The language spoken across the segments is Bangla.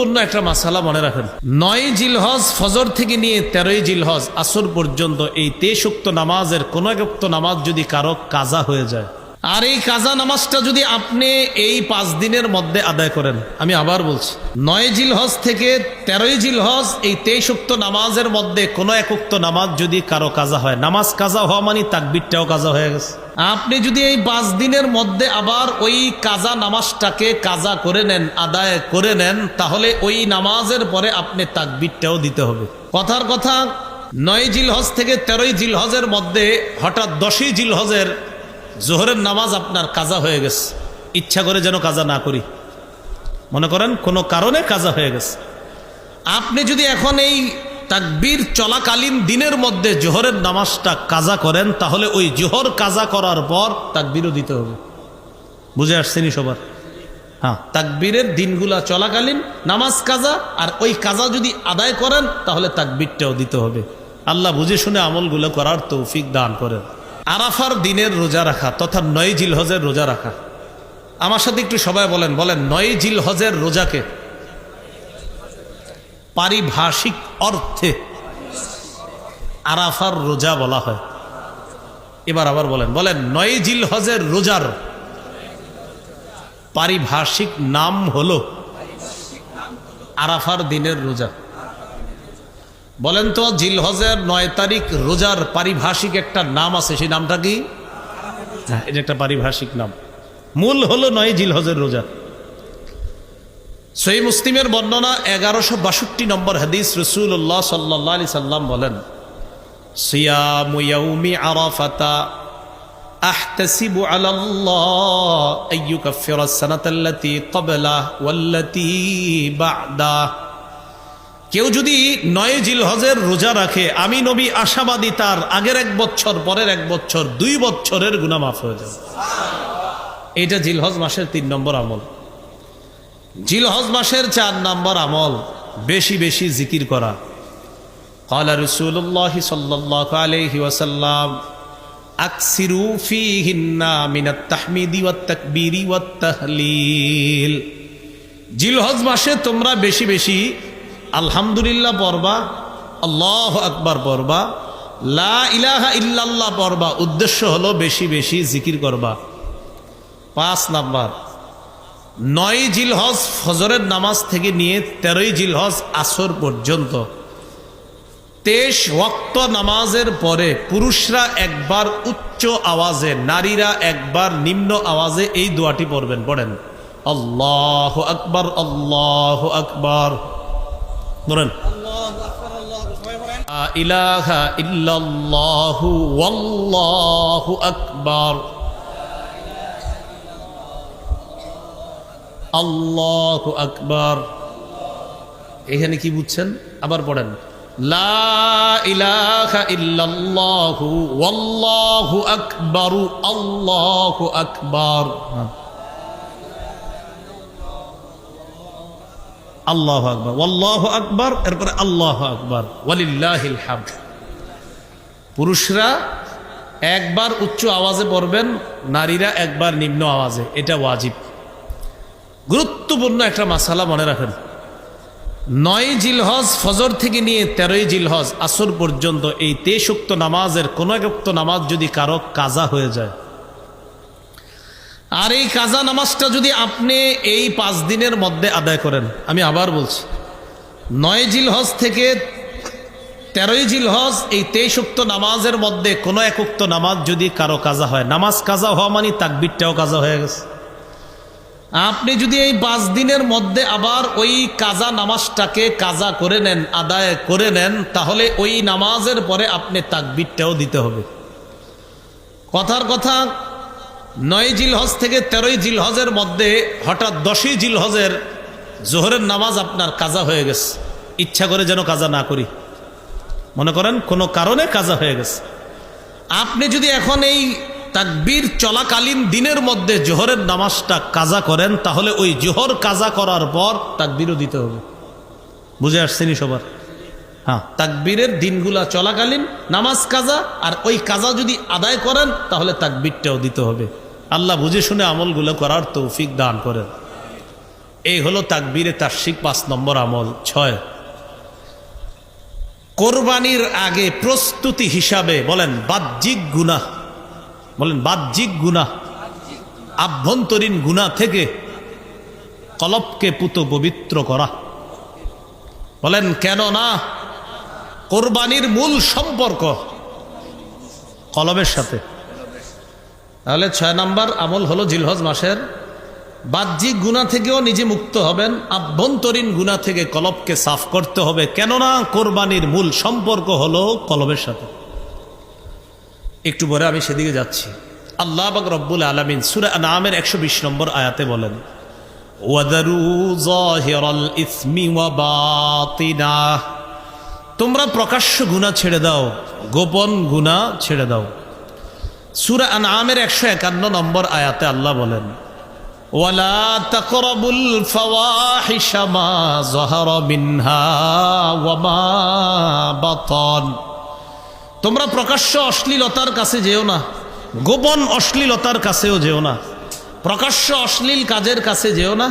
গুরুত্বপূর্ণ একটা মাসালা মনে রাখেন। 9 জিলহজ ফজর থেকে নিয়ে 13 জিলহজ আসর পর্যন্ত এই 23 ওয়াক্ত নামাজের কোন এক ওয়াক্ত নামাজ যদি কারো কাজা হয়ে যায়, আর এই কাজা নামাজটা যদি আপনি এই 5 দিনের মধ্যে আদায় করেন, আমি আবার বলছি 9 জিলহজ থেকে 13 জিলহজ এই 23 ওয়াক্ত নামাজের মধ্যে কোন এক ওয়াক্ত নামাজ যদি কারো কাজা হয়, নামাজ কাজা হওয়া মানে তাকবীরটাও কাজা হয়ে গেছে। আপনি যদি এই 5 দিনের মধ্যে আবার ওই কাজা নামাজটাকে কাজা করে নেন, আদায় করে নেন, তাহলে ওই নামাজের পরে আপনি তাকবীরটাও দিতে হবে। কথার কথা 9 জিলহজ থেকে 13 জিলহজের মধ্যে হঠাৎ 10 জিলহজের জোহরের নামাজ আপনার কাজা হয়ে গেছে, ইচ্ছা করে যেন কাজা না করি, মনে করেন কোনো কারণে কাজা হয়ে গেছে। আপনি যদি এখন এই তাকবীর চলাকালীন দিনের মধ্যে জোহরের নামাজটা কাজা করেন, তাহলে ওই জোহর কাজা করার পর তাকবীরও দিতে হবে। বুঝে আসছেনি সবার? হ্যাঁ, তাকবীরের দিনগুলা চলাকালীন নামাজ কাজা, আর ওই কাজা যদি আদায় করেন তাহলে তাকবীরটাও দিতে হবে। আল্লাহ বুঝে শুনে আমলগুলো করার তৌফিক দান করেন। আরাফার দিনের রোজা রাখা তথা 9 জিলহজের রোজা রাখা, আমার সাথে একটু সবাই বলেন 9 জিলহজের রোজাকে পারিভাষিক অর্থে আরাফার রোজা বলা হয়। এবার আবার বলেন 9 জিলহজের রোজার পারিভাষিক নাম হলো আরাফার দিনের রোজা। বলেন তো, জিলহজের 9 তারিখ রোজার পারিভাষিক একটা নাম আছে, সেই নামটা কি? হ্যাঁ, এটা একটা পারিভাষিক নাম। মূল হলো 9 জিলহজের রোজা। সহিহ মুসলিমের বর্ণনা 1162 নম্বর হাদিস, রাসূলুল্লাহ সাল্লাল্লাহু আলাইহি সাল্লাম বলেন, সিয়ামু ইয়াউমি আরাফাতা আহতাসিবু আলাল্লাহ আইয়ুকাফিরা সানাতাল্লাতী ক্বাবলা ওয়াল্লাতী বা'দা। কেউ যদি 9 জিলহজের রোজা রাখে, আমি নবী আশাবাদী তার আগের 1 বছর, পরের 1 বছর, 2 বছরের গুনাহ মাফ হয়ে যাবে। এটা জিলহজ মাসের 3 নম্বর আমল। জিলহজ মাসের 4 নম্বর আমল বেশি বেশি জিকির করা। ক্বালা রাসূলুল্লাহ সাল্লাল্লাহু আলাইহি ওয়াসাল্লাম আকসিরু ফীহিন্না মিনাত তাহমিদি ওয়াত তাকবীরি ওয়াত তাহলিল। জিলহজ মাসে তোমরা বেশি বেশি আলহামদুলিল্লাহ পড়বা, আল্লাহু আকবার পড়বা, লা ইলাহা ইল্লাল্লাহ পড়বা। উদ্দেশ্য হলো বেশি বেশি জিকির করবা। 5 নাম্বার, 9 জিলহজ ফজরের নামাজ থেকে নিয়ে 13 জিলহজ আসর পর্যন্ত 23 ওয়াক্ত নামাজের পরে পুরুষরা একবার উচ্চ আওয়াজে, নারীরা একবার নিম্ন আওয়াজে এই দোয়াটি পড়বেন। পড়েন আল্লাহু আকবার, আল্লাহু আকবার। বলেন লা ইলাহা ইল্লাল্লাহু ওয়াল্লাহু আকবার, আল্লাহু আকবার। এখানে কি বুঝছেন? আবার পড়েন লা ইলাহা ইল্লাল্লাহু ওয়াল্লাহু আকবার, আল্লাহু আকবার। আল্লাহু আকবার, আল্লাহু আকবার, এরপরে আল্লাহু আকবার, ওয়ালিল্লাহিল হামদ। পুরুষরা একবার উচ্চ আওয়াজে পড়বেন, নারীরা একবার নিম্ন আওয়াজে। এটা ওয়াজিব। গুরুত্বপূর্ণ একটা মাসালা মনে রাখেন। 9 জিলহজ ফজর থেকে নিয়ে 13 জিলহজ আসর পর্যন্ত এই 23 ওয়াক্ত নামাজের কোন এক ওয়াক্ত নামাজ যদি কারো কাজা হয়ে যায়, আর এই কাজা নামাজটা যদি আপনি এই 5 দিনের মধ্যে আদায় করেন, আমি আবার বলছি 9 জিলহজ থেকে 13 জিলহজ এই 23 ওয়াক্ত নামাজের মধ্যে কোন এক ওয়াক্ত নামাজ যদি কারো কাজা হয়, নামাজ কাজা হওয়া মানে তাকবীরটাও কাজা হয়ে গেছে। আপনি যদি এই 5 দিনের মধ্যে আবার ওই কাজা নামাজটাকে কাজা করে নেন, আদায় করে নেন, তাহলে ওই নামাজের পরে আপনি তাকবীরটাও দিতে হবে। কথার কথা 9 জিলহজ থেকে 13 জিলহজের মধ্যে হঠাৎ 10 জিলহজের জোহরের নামাজ আপনার কাজা হয়ে গেছে, ইচ্ছা করে যেন কাজা না করি, মনে করেন কোনো কারণে কাজা হয়ে গেছে। আপনি যদি এখন এই তাকবীর চলাকালীন দিনের মধ্যে জোহরের নামাজটা কাজা করেন, তাহলে ওই জোহর কাজা করার পর তাকবীরও দিতে হবে। বুঝে আসছেনি সবার? হ্যাঁ, তাকবীরের দিনগুলা চলাকালীন নামাজ কাজা, আর ওই কাজা যদি আদায় করেন তাহলে তাকবীরটাও দিতে হবে। আল্লাহ বুঝে শুনে আমলগুলো করার তৌফিক দান করেন। এই হলো তাকবীরে তাশরিক 5 নম্বর আমল। 6, কোরবানির আগে প্রস্তুতি হিসাবে বলেন বাহ্যিক গুনাহ, বলেন বাহ্যিক গুনাহ, আভ্যন্তরীণ গুনাহ থেকে কলবকে পুত পবিত্র করা। বলেন কেন না? কোরবানির মূল সম্পর্ক কলবের সাথে। তাহলে 6 নম্বর আমল হলো জিলহজ মাসের বাহ্যিক গুনাহ থেকেও নিজে মুক্ত হবেন, আভ্যন্তরীণ গুনাহ থেকে কলবকে সাফ করতে হবে, কেননা কোরবানির মূল সম্পর্ক হলো কলবের সাথে। একটু পরে আমি সেদিকে যাচ্ছি। আল্লাহ পাক রব্বুল আলামিন সূরা আনআমের 120 নম্বর আয়াতে বলেন, ওয়াদারু যাহিরাল ইসমি ওয়া বাতিনা, তোমরা প্রকাশ্য গুনাহ ছেড়ে দাও, গোপন গুনাহ ছেড়ে দাও। সূরা আনআমের 151 নম্বর আয়াতে আল্লাহ বলেন, ওয়ালা তাকরাবুল ফাওয়াহিশা মা যাহারা মিনহা ওয়া মা বাতান, তোমরা প্রকাশ্য অশ্লীলতার কাছে যেও না, গোপন অশ্লীলতার কাছেও যেও না। প্রকাশ্য অশ্লীল কাজের কাছে যেও না,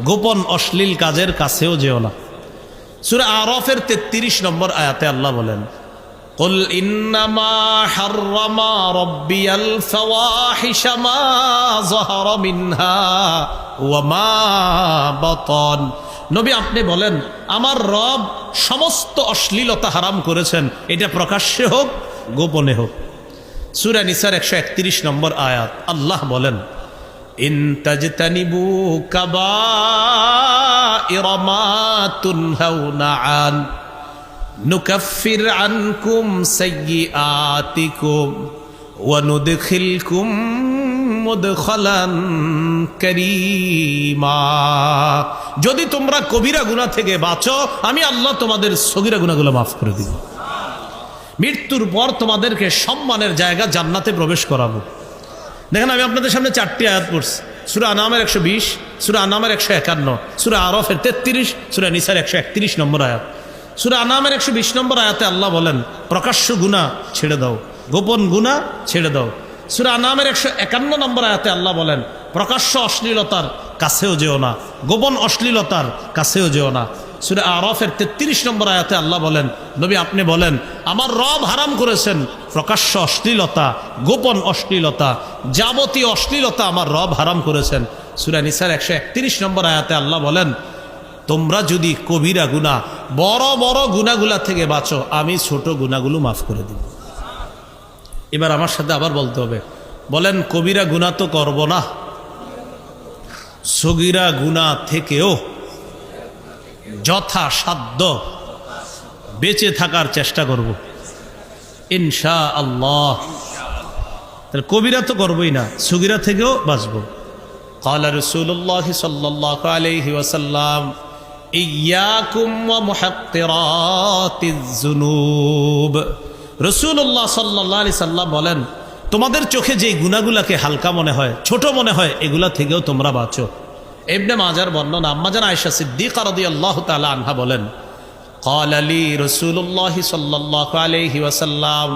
গোপন অশ্লীল কাজের কাছেও যেও না। সূরা আরাফের 33 নম্বর আয়াতে আল্লাহ বলেন, কুল ইন্নামা হাররামা রাব্বিয়াল ফাওয়াহিশা মা যাহারা মিনহা ওয়া মা বাতান, নবী আপনি বলেন আমার রব সমস্ত অশ্লীলতা হারাম করেছেন, এটা প্রকাশ্যে হোক গোপনে হোক। সূরা নিসার 131 নম্বর আয়াত আল্লাহ বলেন, ইন তাজতানিবু কাবাইরা মা তুনহাউনা আন নুকাফির আনকুম সাইয়্যাতিকুম ওয়া নুদখিলকুম মুদখালান কারীমা, যদি তোমরা কবিরা গুনাহ থেকে বাঁচো আমি আল্লাহ তোমাদের সগীরা গুনাহগুলো মাফ করে দিব, মৃত্যুর পর তোমাদেরকে সম্মানের জায়গা জান্নাতে প্রবেশ করাবো। দেখেন আমি আপনাদের সামনে 4টি আয়াত পড়ছি, সূরা আনআমের 120, সূরা আনআমের 151, সূরা আরাফের 33, সূরা নিসার 131 নম্বর আয়াত। সূরা আনআমের 120 নম্বর আয়াতে আল্লাহ বলেন প্রকাশ্য গুনাহ ছেড়ে দাও, গোপন গুনাহ ছেড়ে দাও। সূরা আনআমের 151 নম্বর আয়াতে আল্লাহ বলেন প্রকাশ্য অশ্লীলতার কাছেও যেও না, গোপন অশ্লীলতার কাছেও যেও না। সূরা আরাফের 33 নম্বর আয়াতে আল্লাহ বলেন, নবী আপনি বলেন আমার রব হারাম করেছেন প্রকাশ্য অশ্লীলতা, গোপন অশ্লীলতা, যাবতীয় অশ্লীলতা আমার রব হারাম করেছেন। সূরা নিসার 131 নম্বর আয়াতে আল্লাহ বলেন তোমরা যদি কবিরা গুনাহ বড় বড় গুনাহগুলা থেকে বাঁচো আমি ছোট গুনাহগুলো মাফ করে দিব। এবার আমার সাথে আবার বলতে হবে, বলেন কবিরা গুনাহ তো করব না, সগীরা গুনাহ থেকেও যথাসাধ্য বেঁচে থাকার চেষ্টা করব ইনশাআল্লাহ। তাহলে কবিরা তো করবই না, সগীরা থেকেও বাঁচব। ক্বালা রাসূলুল্লাহ সাল্লাল্লাহু আলাইহি ওয়াসাল্লাম, ইয়্যাকুম ওয়া মুহাক্কিরাতিজ যুনুব, রাসূলুল্লাহ সাল্লাল্লাহু আলাইহি সাল্লাম বলেন তোমাদের চোখে যে গুনাহগুলোকে হালকা মনে হয়, ছোট মনে হয়, এগুলা থেকেও তোমরা বাঁচো। ইবনে মাজার বর্ণনা, আম্মা জান আয়েশা সিদ্দিকা রাদিয়াল্লাহু তাআলা আনহা বলেন, ক্বালা লি রাসূলুল্লাহ সাল্লাল্লাহু আলাইহি ওয়াসাল্লাম,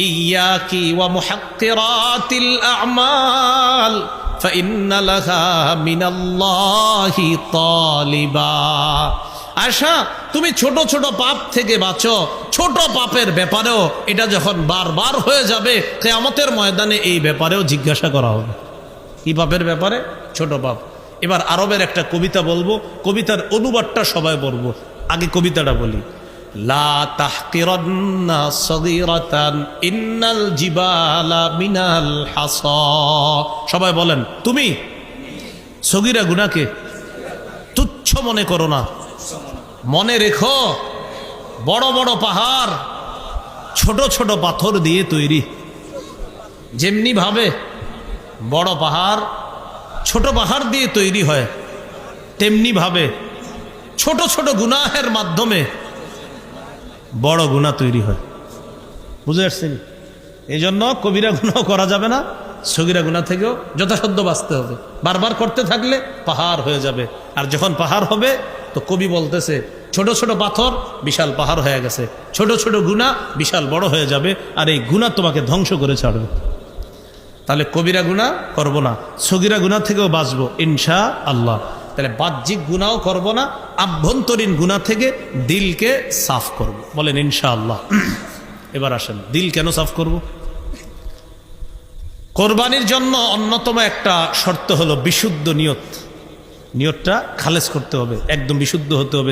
ইয়্যাকি ওয়া মুহাক্কিরাতিল আ'মাল ফাইন্না লাহা মিনাল্লাহি তালিবা। আয়েশা তুমি ছোট ছোট পাপ থেকে বাঁচো, ছোট পাপের ব্যাপারেও এটা যখন বারবার হয়ে যাবে কিয়ামতের ময়দানে এই ব্যাপারেও জিজ্ঞাসা করা হবে। কি পাপের ব্যাপারে? ছোট পাপ। এবার আরবের একটা কবিতা বলবো, কবিতার অনুবাদটা সবাই পড়বো, আগে কবিতাটা বলি। লা তাহকিরান্না সগীরাতান ইন্নাল জিবালা মিনাল হাসা, সবাই বলেন তুমি সগীরা গুনাহকে তুচ্ছ মনে করো না, মনে রেখো বড় বড় পাহাড় ছোট ছোট পাথর দিয়ে তৈরি। যেমনি ভাবে বড় পাহাড় ছোট পাহাড় দিয়ে তৈরি হয়, তেমনি ভাবে ছোট ছোট গুনাহের মাধ্যমে বড় গুনাহ তৈরি হয়। বুঝে আসছেন? এই জন্য কবিরা গুনাহ করা যাবে না, সগীরা গুনাহ থেকেও যথাসাধ্য বাঁচতে হবে। বারবার করতে থাকলে পাহাড় হয়ে যাবে, আর যখন পাহাড় হবে তো কবি বলতেছে ছোট ছোট পাথর বিশাল পাহাড় হয়ে গেছে, ছোট ছোট গুনাহ বিশাল বড় হয়ে যাবে, আর এই গুনাহ তোমাকে ধ্বংস করে ছাড়বে। তাহলে কবিরা গুনাহ করব না, সগীরা গুনাহ থেকেও বাঁচবো ইনশাআল্লাহ। তাহলে বাহ্যিক গুনাহও করব না, আভ্যন্তরীণ গুনাহ থেকে দিলকে সাফ করব। বলেন ইনশাআল্লাহ। এবার আসেন, দিল কেন সাফ করব? কোরবানির জন্য অন্যতম একটা শর্ত হলো বিশুদ্ধ নিয়ত। নিয়তটা খালেস করতে হবে, একদম বিশুদ্ধ হতে হবে।